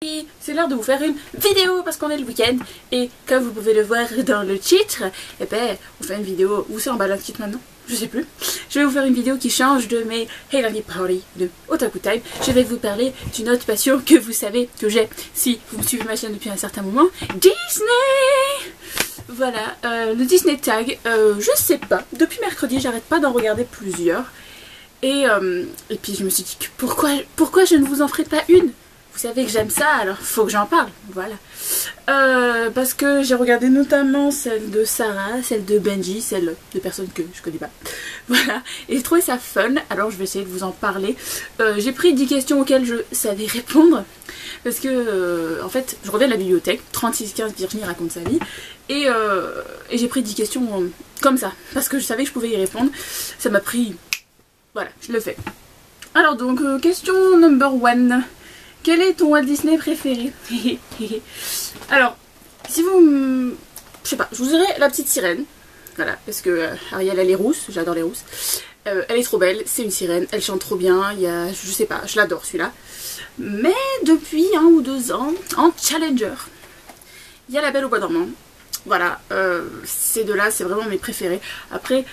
Oui, c'est l'heure de vous faire une vidéo parce qu'on est le week-end et comme vous pouvez le voir dans le titre, eh ben, on fait une vidéo, où c'est en bas le titre maintenant, je sais plus. Je vais vous faire une vidéo qui change de mes Hey Lundi Party de Otaku Time. Je vais vous parler d'une autre passion que vous savez que j'ai si vous me suivez ma chaîne depuis un certain moment, Disney. Voilà, le Disney Tag, je sais pas, depuis mercredi j'arrête pas d'en regarder plusieurs et puis je me suis dit que pourquoi je ne vous en ferai pas une? Vous savez que j'aime ça, alors faut que j'en parle, voilà. Parce que j'ai regardé notamment celle de Sarah, celle de Benji, celle de personnes que je connais pas. Voilà, et j'ai trouvé ça fun, alors je vais essayer de vous en parler. J'ai pris 10 questions auxquelles je savais répondre. Parce que, en fait, je reviens de la bibliothèque, 3615 Virginie raconte sa vie. Et j'ai pris 10 questions comme ça, parce que je savais que je pouvais y répondre. Ça m'a pris... Voilà, je le fais. Alors donc, question number 1. Quel est ton Walt Disney préféré? Alors, si vous... Je sais pas, je vous dirais La Petite Sirène. Voilà, parce que Ariel, elle est rousse, j'adore les rousses. Elle est trop belle, c'est une sirène, elle chante trop bien, il y a... Je sais pas, je l'adore celui-là. Mais depuis 1 ou 2 ans, en Challenger, il y a La Belle au Bois dormant. Voilà, ces deux-là, c'est vraiment mes préférés. Après...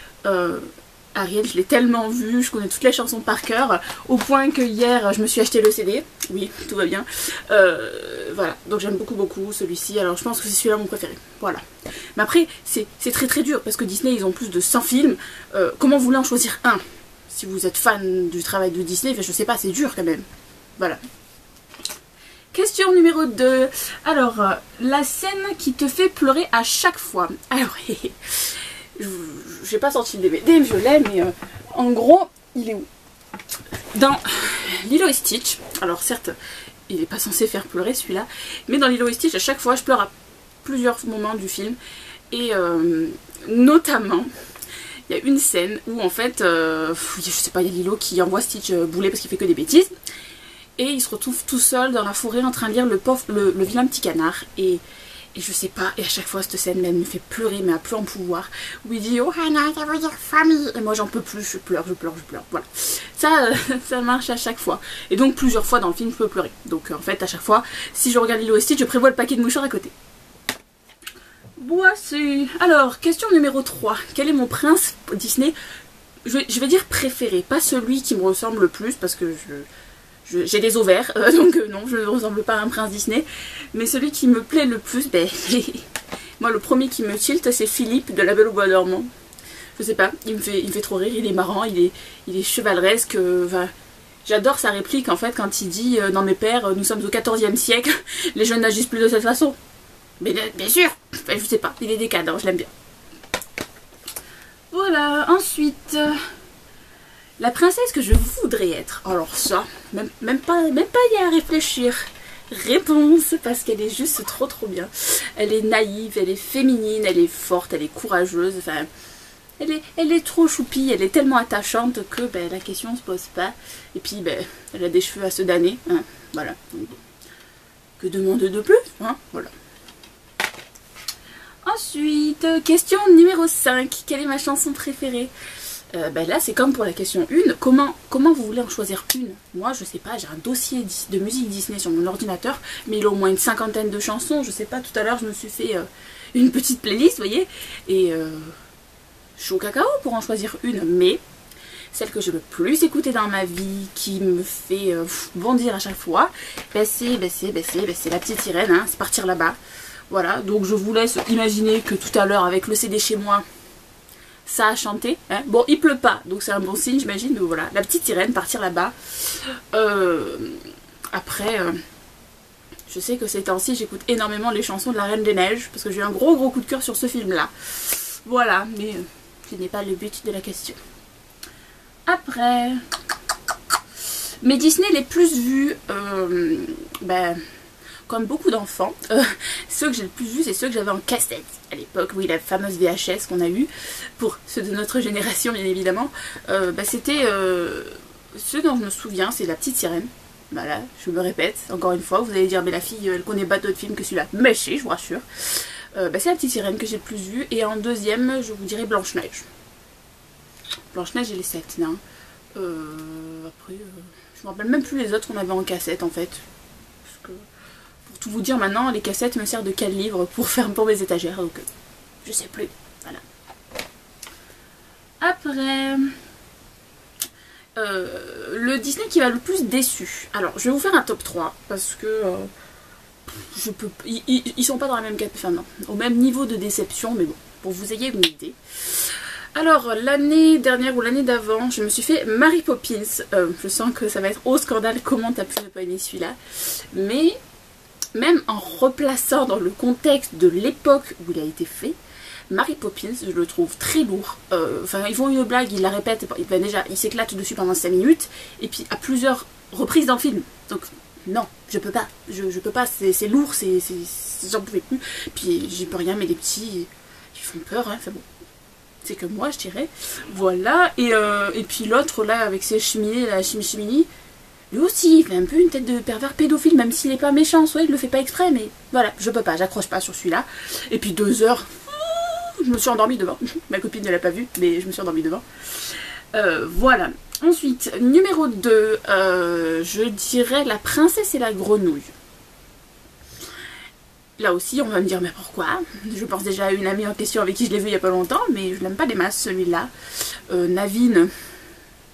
Ariel, je l'ai tellement vu, je connais toutes les chansons par cœur, au point que hier je me suis acheté le CD, oui, tout va bien, voilà, donc j'aime beaucoup celui-ci, alors je pense que c'est celui-là mon préféré, voilà. Mais après, c'est très dur, parce que Disney, ils ont plus de 100 films, comment vous voulez en choisir un? Si vous êtes fan du travail de Disney, je sais pas, c'est dur quand même, voilà. Question numéro 2, alors, la scène qui te fait pleurer à chaque fois, alors, j'ai pas sorti le DVD, je l'ai, mais en gros, il est où? Dans Lilo et Stitch, alors certes, il est pas censé faire pleurer celui-là, mais dans Lilo et Stitch, à chaque fois, je pleure à plusieurs moments du film, et notamment, il y a une scène où en fait, je sais pas, il y a Lilo qui envoie Stitch bouler parce qu'il fait que des bêtises, et il se retrouve tout seul dans la forêt en train de lire le vilain petit canard, et je sais pas, et à chaque fois cette scène elle me fait pleurer, mais à plus en pouvoir, où il dit oh Hannah, ça veut dire famille, et moi j'en peux plus, je pleure, voilà. Ça, ça marche à chaque fois, et donc plusieurs fois dans le film je peux pleurer, donc en fait à chaque fois, si je regarde Lilo et Stitch, je prévois le paquet de mouchoirs à côté. Voici. Alors, question numéro 3, quel est mon prince Disney, je vais dire préféré, pas celui qui me ressemble le plus, parce que j'ai des ovaires, donc non, je ne ressemble pas à un prince Disney. Mais celui qui me plaît le plus, ben, moi le premier qui me tilte, c'est Philippe de La Belle au Bois dormant. Je sais pas, il me fait trop rire, il est marrant, il est chevaleresque. J'adore sa réplique en fait quand il dit « Non mes pères, nous sommes au 14e siècle, les jeunes n'agissent plus de cette façon. » Mais bien sûr, enfin, je sais pas, il est décadent, je l'aime bien. Voilà, ensuite... La princesse que je voudrais être, alors ça, même pas y a à réfléchir. Réponse, parce qu'elle est juste trop bien. Elle est naïve, elle est féminine, elle est forte, elle est courageuse, enfin... Elle est trop choupie, elle est tellement attachante que ben, la question se pose pas. Et puis ben, elle a des cheveux à se damner, hein, voilà. Donc, que demander de plus, hein, voilà. Ensuite, question numéro 5, quelle est ma chanson préférée? Ben là c'est comme pour la question 1, comment vous voulez en choisir une? Moi je sais pas, j'ai un dossier de musique Disney sur mon ordinateur, mais il a au moins une 50aine de chansons, je sais pas, tout à l'heure je me suis fait une petite playlist, vous voyez, et je suis au cacao pour en choisir une, mais celle que j'ai le plus écoutée dans ma vie, qui me fait bondir à chaque fois, ben c'est La Petite Sirène, hein, c'est Partir là-bas, voilà, donc je vous laisse imaginer que tout à l'heure avec le CD chez moi, ça a chanté, hein. Bon il pleut pas donc c'est un bon signe j'imagine, mais voilà, La Petite Sirène, Partir là-bas. Après je sais que ces temps-ci j'écoute énormément les chansons de La Reine des Neiges parce que j'ai eu un gros coup de cœur sur ce film là, voilà, mais ce n'est pas le but de la question. Après mes Disney les plus vus, ben comme beaucoup d'enfants, ceux que j'ai le plus vus, c'est ceux que j'avais en cassette à l'époque, oui, la fameuse VHS qu'on a eue, pour ceux de notre génération bien évidemment, bah, c'était ceux dont je me souviens, c'est La Petite Sirène, voilà, je me répète, encore une fois, vous allez dire, mais la fille, elle connaît pas d'autres films que celui-là, mais si, je vous rassure, bah, c'est La Petite Sirène que j'ai le plus vue, et en deuxième, je vous dirais Blanche-Neige. Blanche-Neige et les 7 nains, après, je me rappelle même plus les autres qu'on avait en cassette en fait, parce que Pour tout vous dire maintenant, les cassettes me servent de quel livre pour mes étagères, donc je sais plus. Voilà. Après, le Disney qui m'a le plus déçu. Alors, je vais vous faire un top 3 parce que je peux, ils sont pas dans la même enfin non, au même niveau de déception, mais bon, pour que vous ayez une idée. Alors, l'année dernière ou l'année d'avant, je me suis fait Mary Poppins. Je sens que ça va être au scandale, comment t'as pu ne pas aimer celui-là. Mais, même en replaçant dans le contexte de l'époque où il a été fait, Mary Poppins, je le trouve très lourd. Enfin, ils font une blague, ils la répètent, ben déjà, ils s'éclatent dessus pendant 5 minutes, et puis à plusieurs reprises dans le film. Donc, non, je peux pas. Je peux pas, c'est lourd, j'en pouvais plus. Puis, j'y peux rien, mais les petits, ils font peur, hein, enfin bon. C'est que moi, je dirais. Voilà, et puis l'autre, là, avec ses cheminées, la chimie, lui aussi, il fait un peu une tête de pervers pédophile, même s'il est pas méchant, soit il le fait pas exprès, mais voilà, je peux pas, j'accroche pas sur celui-là. Et puis 2 heures, je me suis endormie devant. Ma copine ne l'a pas vu, mais je me suis endormie devant. Voilà. Ensuite, numéro 2, je dirais La Princesse et la Grenouille. Là aussi, on va me dire, mais pourquoi? Je pense déjà à une amie en question avec qui je l'ai vu il y a pas longtemps, mais je l'aime pas des masses, celui-là. Naveen.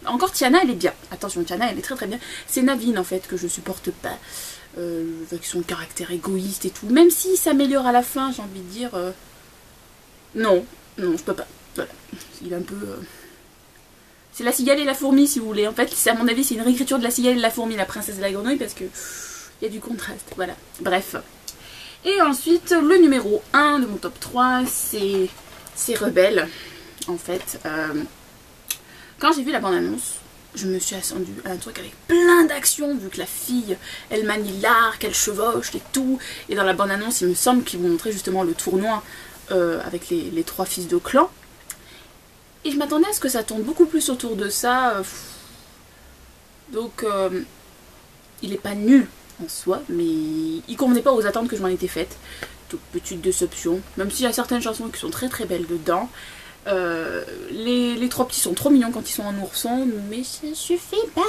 Encore Tiana, elle est bien. Attention, Tiana, elle est très très bien. C'est Naveen, en fait, que je supporte pas. Avec son caractère égoïste et tout. Même s'il s'améliore à la fin, j'ai envie de dire... Non, je peux pas. Voilà. Il est un peu... C'est la cigale et la fourmi, si vous voulez. En fait, à mon avis, c'est une réécriture de la cigale et la fourmi, la princesse et la grenouille, parce que... il y a du contraste, voilà. Bref. Et ensuite, le numéro 1 de mon top 3, c'est Rebelle. En fait, quand j'ai vu la bande-annonce, je me suis attendue à un truc avec plein d'action, vu que la fille, elle manie l'arc, elle chevauche et tout. Et dans la bande-annonce, il me semble qu'ils vont montrer justement le tournoi avec les 3 fils de clan. Et je m'attendais à ce que ça tourne beaucoup plus autour de ça. Donc, il est pas nul en soi, mais il convenait pas aux attentes que je m'en étais faites. Donc petite déception, même s'il y a certaines chansons qui sont très très belles dedans. Les 3 petits sont trop mignons quand ils sont en ourson, mais ça suffit pas,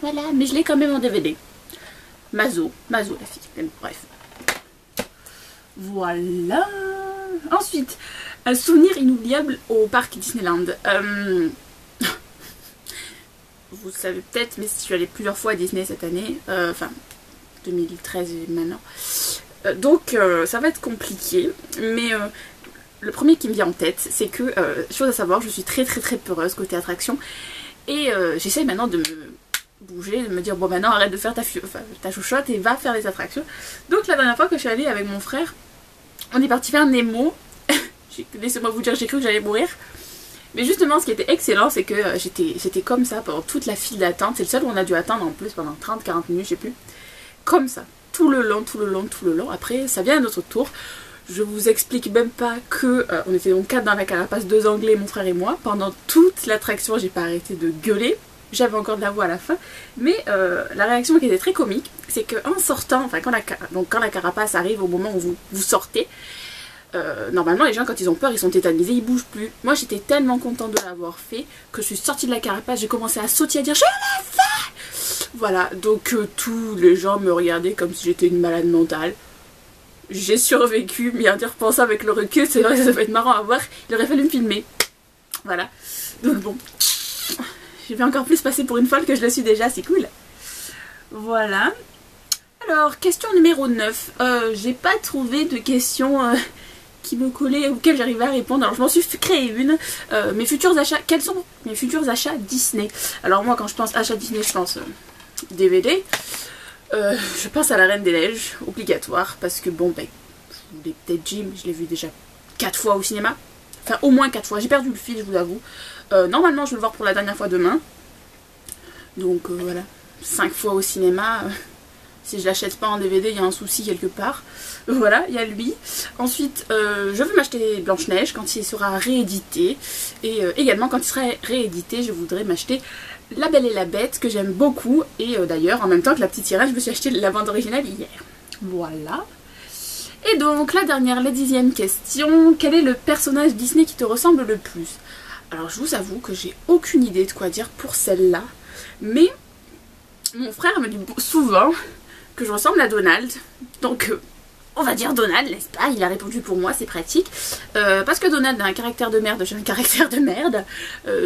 voilà. Mais je l'ai quand même en DVD. Mazo la fille, bref. Voilà. Ensuite, un souvenir inoubliable au parc Disneyland. Vous savez peut-être, mais je suis allée plusieurs fois à Disney cette année, enfin 2013 et maintenant. Donc ça va être compliqué, mais le premier qui me vient en tête, c'est que, chose à savoir, je suis très très très peureuse côté attraction, et j'essaie maintenant de me bouger, de me dire bon maintenant arrête de faire ta chouchotte et va faire les attractions. Donc la dernière fois que je suis allée avec mon frère, on est parti faire Nemo. Laissez-moi vous dire, j'ai cru que j'allais mourir. Mais justement, ce qui était excellent, c'est que j'étais comme ça pendant toute la file d'attente. C'est le seul où on a dû attendre en plus pendant 30-40 minutes, je sais plus. Comme ça, tout le long. Après, ça vient à notre tour. Je vous explique même pas que on était donc 4 dans la carapace, 2 anglais, mon frère et moi. Pendant toute l'attraction, j'ai pas arrêté de gueuler. J'avais encore de la voix à la fin. Mais la réaction qui était très comique, c'est qu'en sortant, enfin quand la carapace arrive au moment où vous sortez, normalement les gens quand ils ont peur ils sont tétanisés, ils bougent plus. Moi j'étais tellement contente de l'avoir fait que je suis sortie de la carapace, j'ai commencé à sauter, à dire je l'ai fait. Voilà, donc tous les gens me regardaient comme si j'étais une malade mentale. J'ai survécu, mais en y repensant avec le recul, c'est vrai que ça va être marrant à voir, il aurait fallu me filmer. Voilà, donc bon, je vais encore plus passer pour une folle que je le suis déjà, c'est cool. Voilà. Alors, question numéro 9. J'ai pas trouvé de questions qui me collaient, auxquelles j'arrivais à répondre. Alors, je m'en suis créé une. Mes futurs achats. Quels sont mes futurs achats Disney? Alors, moi, quand je pense achat Disney, je pense DVD. Je pense à La Reine des Neiges, obligatoire. Parce que, bon, ben, peut-être Jim, je l'ai vu déjà 4 fois au cinéma. Enfin, au moins 4 fois. J'ai perdu le fil, je vous avoue. Normalement, je vais le voir pour la dernière fois demain. Donc, voilà. 5 fois au cinéma. Si je l'achète pas en DVD, il y a un souci quelque part. Voilà, il y a lui. Ensuite, je veux m'acheter Blanche-Neige quand il sera réédité. Et également, quand il sera réédité, je voudrais m'acheter La Belle et la Bête, que j'aime beaucoup. Et d'ailleurs, en même temps que La Petite Sirène, je me suis acheté la bande originale hier. Voilà. Et donc, la 10e question. Quel est le personnage Disney qui te ressemble le plus? Alors, je vous avoue que j'ai aucune idée de quoi dire pour celle-là. Mais mon frère me dit souvent que je ressemble à Donald. Donc on va dire Donald, n'est-ce pas? Il a répondu pour moi, c'est pratique. Parce que Donald a un caractère de merde, j'ai un caractère de merde.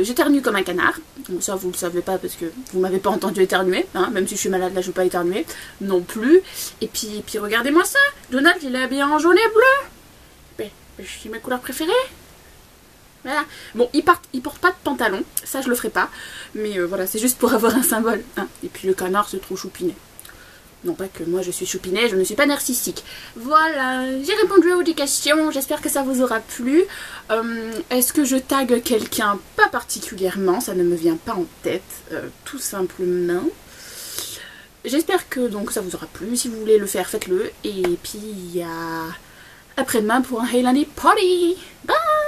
J'éternue comme un canard. Bon, ça, vous le savez pas parce que vous m'avez pas entendu éternuer. Hein, même si je suis malade, là, je vais pas éternuer non plus. Et puis regardez-moi ça. Donald, il est habillé en jaune et bleu. C'est ma couleur préférée. Voilà. Bon, il porte pas de pantalon. Ça, je le ferai pas. Mais voilà, c'est juste pour avoir un symbole. Hein. Et puis le canard, c'est trop choupinet. Non pas que moi je suis choupinet, je ne suis pas narcissique. Voilà, j'ai répondu à vos questions, j'espère que ça vous aura plu. Est-ce que je tag quelqu'un? Pas particulièrement, ça ne me vient pas en tête, tout simplement. J'espère que donc ça vous aura plu, si vous voulez le faire, faites-le. Et puis à après-demain pour un Hey Lundi Party. Bye!